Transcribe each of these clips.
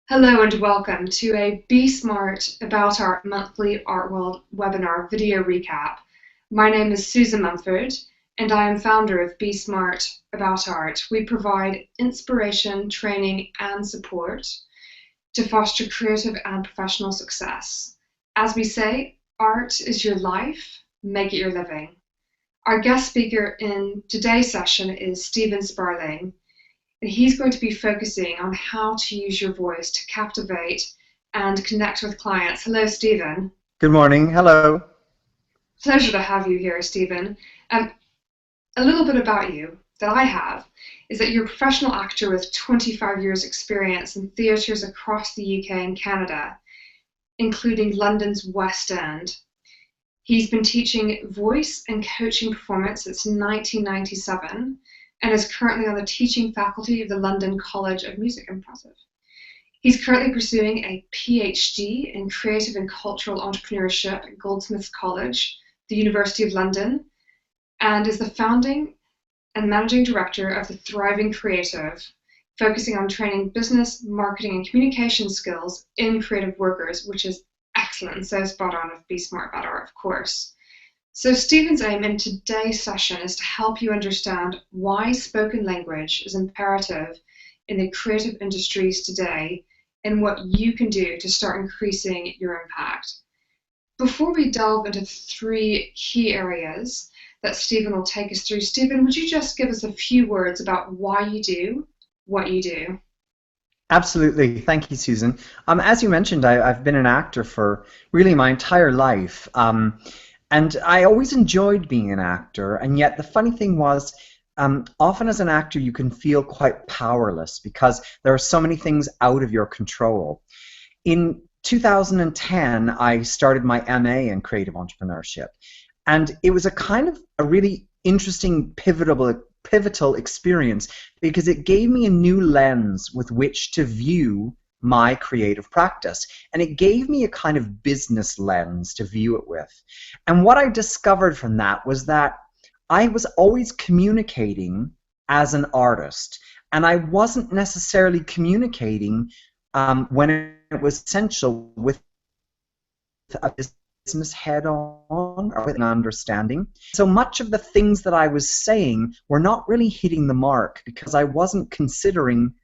Hello and welcome to a Be Smart About Art monthly Art World webinar video recap. My name is Susan Mumford and I am founder of Be Smart About Art. We provide inspiration, training and support to foster creative and professional success. As we say, art is your life, make it your living. Our guest speaker in today's session is Stephen Sparling. And he's going to be focusing on how to use your voice to captivate and connect with clients. Hello, Stephen. Good morning. Hello. Pleasure to have you here, Stephen. A little bit about you that I have is that you're a professional actor with 25 years experience in theatres across the UK and Canada, including London's West End. He's been teaching voice and coaching performance since 1997. And is currently on the teaching faculty of the London College of Music. Impressive. He's currently pursuing a PhD in Creative and Cultural Entrepreneurship at Goldsmiths College, the University of London, and is the founding and managing director of the Thriving Creative, focusing on training business, marketing, and communication skills in creative workers, which is excellent, so spot on of Be Smart About Art, of course. So Stephen's aim in today's session is to help you understand why spoken language is imperative in the creative industries today and what you can do to start increasing your impact. Before we delve into three key areas that Stephen will take us through, Stephen, would you just give us a few words about why you do what you do? Absolutely. Thank you, Susan. As you mentioned, I've been an actor for really my entire life. And I always enjoyed being an actor, and yet the funny thing was, often as an actor you can feel quite powerless because there are so many things out of your control. In 2010, I started my MA in creative entrepreneurship, and it was a really interesting, pivotal experience because it gave me a new lens with which to view my creative practice, and it gave me a kind of business lens to view it with. And what I discovered from that was that I was always communicating as an artist, and I wasn't necessarily communicating when it was essential with a business head on or with an understanding. So much of the things that I was saying were not really hitting the mark because I wasn't considering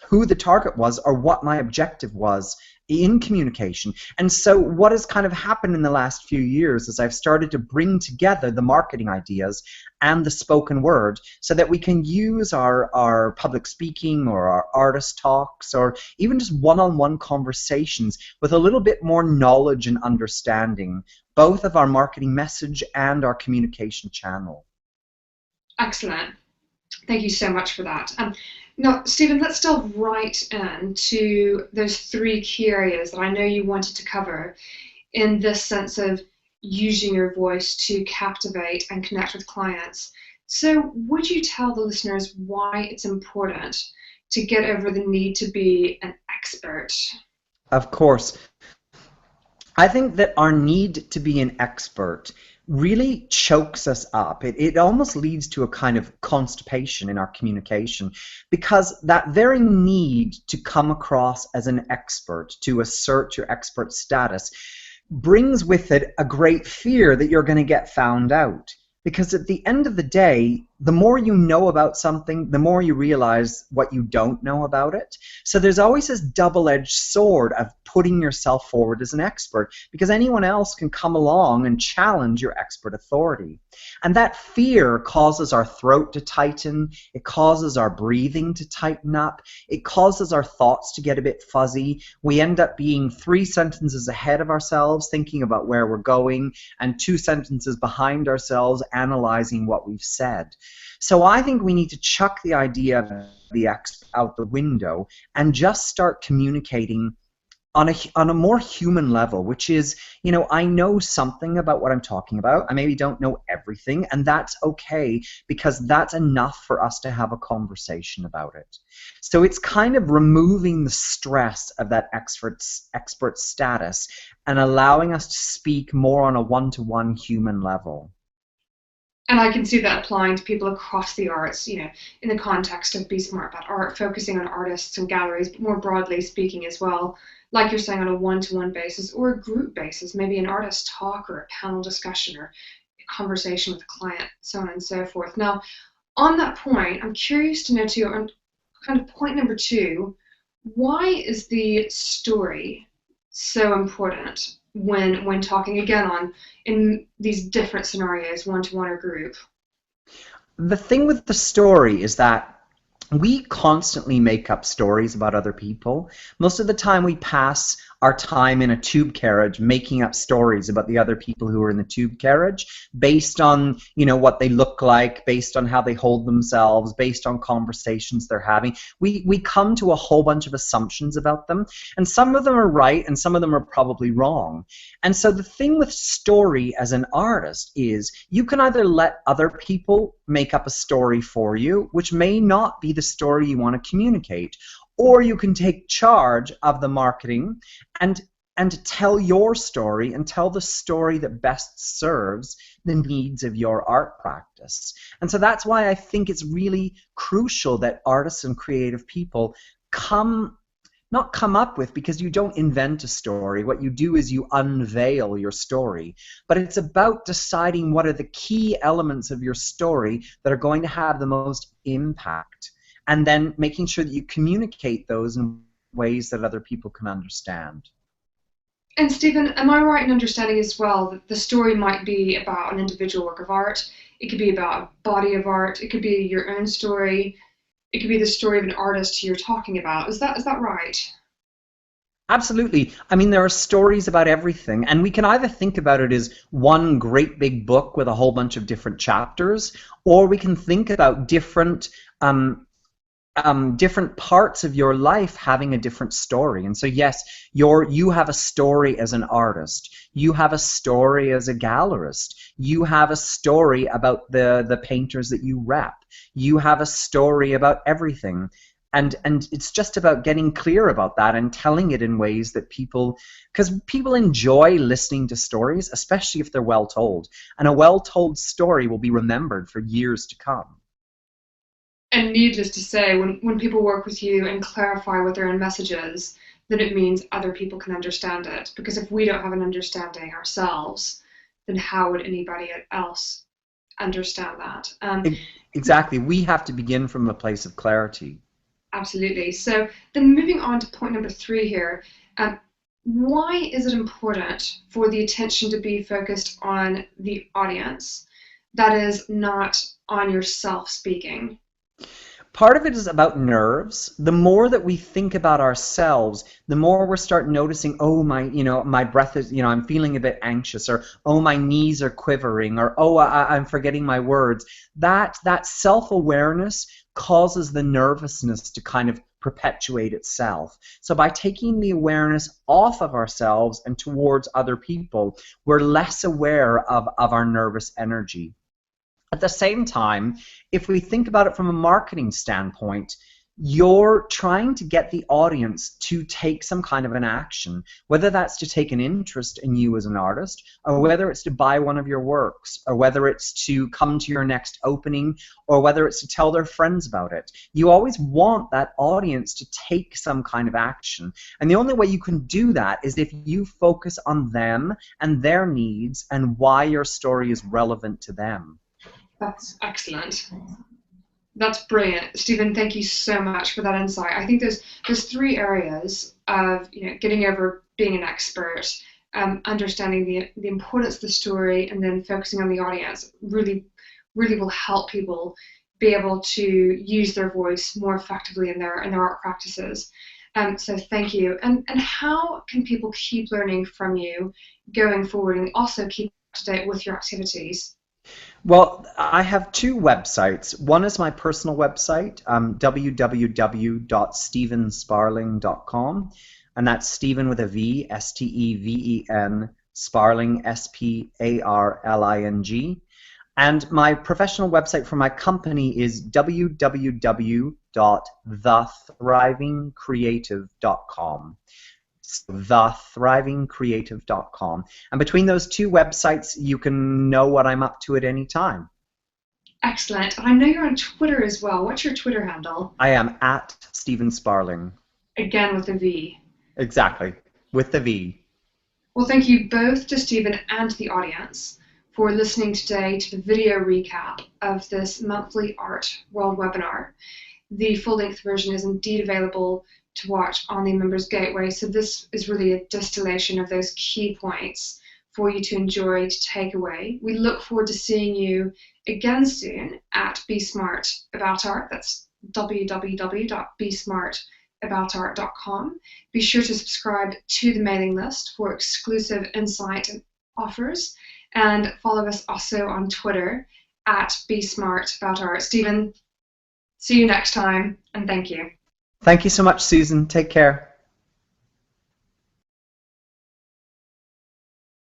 who the target was or what my objective was in communication. And so what has kind of happened in the last few years is I've started to bring together the marketing ideas and the spoken word so that we can use our public speaking or our artist talks or even just one-on-one conversations with a little bit more knowledge and understanding, both of our marketing message and our communication channel. Excellent. Thank you so much for that. Now, Stephen, let's delve right into those three key areas that I know you wanted to cover in this sense of using your voice to captivate and connect with clients. So would you tell the listeners why it's important to get over the need to be an expert? Of course. I think that our need to be an expert really chokes us up. It almost leads to a kind of constipation in our communication because that very need to come across as an expert, to assert your expert status, brings with it a great fear that you're going to get found out. Because at the end of the day, the more you know about something, the more you realize what you don't know about it. So there's always this double-edged sword of putting yourself forward as an expert because anyone else can come along and challenge your expert authority. And that fear causes our throat to tighten, it causes our breathing to tighten up, it causes our thoughts to get a bit fuzzy. We end up being 3 sentences ahead of ourselves, thinking about where we're going, and 2 sentences behind ourselves, analyzing what we've said. So I think we need to chuck the idea of the expert out the window and just start communicating on a more human level, which is, I know something about what I'm talking about. I maybe don't know everything, and that's okay because that's enough for us to have a conversation about it. So it's kind of removing the stress of that expert status and allowing us to speak more on a one-to-one human level. And I can see that applying to people across the arts, you know, in the context of Be Smart About Art, focusing on artists and galleries, but more broadly speaking as well, like you're saying, on a one-to-one basis or a group basis, maybe an artist talk or a panel discussion or a conversation with a client, so on and so forth. Now, on that point, I'm curious to know too, on kind of point number two, why is the story so important when talking again on in these different scenarios, one-to-one or group? The thing with the story is that we constantly make up stories about other people. Most of the time we pass our time in a tube carriage making up stories about the other people who are in the tube carriage based on, you know, what they look like, based on how they hold themselves, based on conversations they're having. We come to a whole bunch of assumptions about them, and some of them are right and some of them are probably wrong. And so the thing with story as an artist is you can either let other people make up a story for you, which may not be the story you want to communicate, or you can take charge of the marketing and tell your story and tell the story that best serves the needs of your art practice. And so that's why I think it's really crucial that artists and creative people not come up with, because you don't invent a story. What you do is you unveil your story. But it's about deciding what are the key elements of your story that are going to have the most impact, and then making sure that you communicate those in ways that other people can understand. And Stephen, am I right in understanding as well that the story might be about an individual work of art, it could be about a body of art, it could be your own story, it could be the story of an artist you're talking about. Is that right? Absolutely. I mean, there are stories about everything, and we can either think about it as one great big book with a whole bunch of different chapters, or we can think about different different parts of your life having a different story. And so yes, you have a story as an artist, you have a story as a gallerist, you have a story about the painters that you rep, you have a story about everything. And it's just about getting clear about that and telling it in ways that because people enjoy listening to stories, especially if they're well told. And a well told story will be remembered for years to come. And needless to say, when people work with you and clarify what their own message is, then it means other people can understand it. Because if we don't have an understanding ourselves, then how would anybody else understand that? Exactly. We have to begin from a place of clarity. Absolutely. So then moving on to point number three here, why is it important for the attention to be focused on the audience, that is not on yourself speaking? Part of it is about nerves. The more that we think about ourselves, the more we start noticing, oh, my breath is, I'm feeling a bit anxious, or oh, my knees are quivering, or oh, I'm forgetting my words. That self-awareness causes the nervousness to kind of perpetuate itself. So by taking the awareness off of ourselves and towards other people, we're less aware of our nervous energy. At the same time, if we think about it from a marketing standpoint, you're trying to get the audience to take some kind of an action, whether that's to take an interest in you as an artist, or whether it's to buy one of your works, or whether it's to come to your next opening, or whether it's to tell their friends about it. You always want that audience to take some kind of action. And the only way you can do that is if you focus on them and their needs and why your story is relevant to them. That's excellent. That's brilliant, Stephen. Thank you so much for that insight. I think there's three areas of getting over being an expert, understanding the importance of the story, and then focusing on the audience. Really will help people be able to use their voice more effectively in their art practices. So thank you. And how can people keep learning from you going forward, and also keep up to date with your activities? Well, I have two websites. One is my personal website, www.stevensparling.com, and that's Stephen with a V, S-T-E-V-E-N, Sparling, S-P-A-R-L-I-N-G. And my professional website for my company is www.thethrivingcreative.com. thethrivingcreative.com. And between those two websites, you can know what I'm up to at any time. Excellent. And I know you're on Twitter as well. What's your Twitter handle? I am at Stephen Sparling. Again with a V. Exactly, with the V. Well, thank you both to Stephen and to the audience for listening today to the video recap of this monthly Art World webinar. The full-length version is indeed available to watch on the Members Gateway, so this is really a distillation of those key points for you to enjoy, to take away. We look forward to seeing you again soon at Be Smart About Art. That's www.besmartaboutart.com. Be sure to subscribe to the mailing list for exclusive insight and offers, and follow us also on Twitter at Be Smart About Art. Stephen, see you next time, and thank you. Thank you so much, Susan. Take care.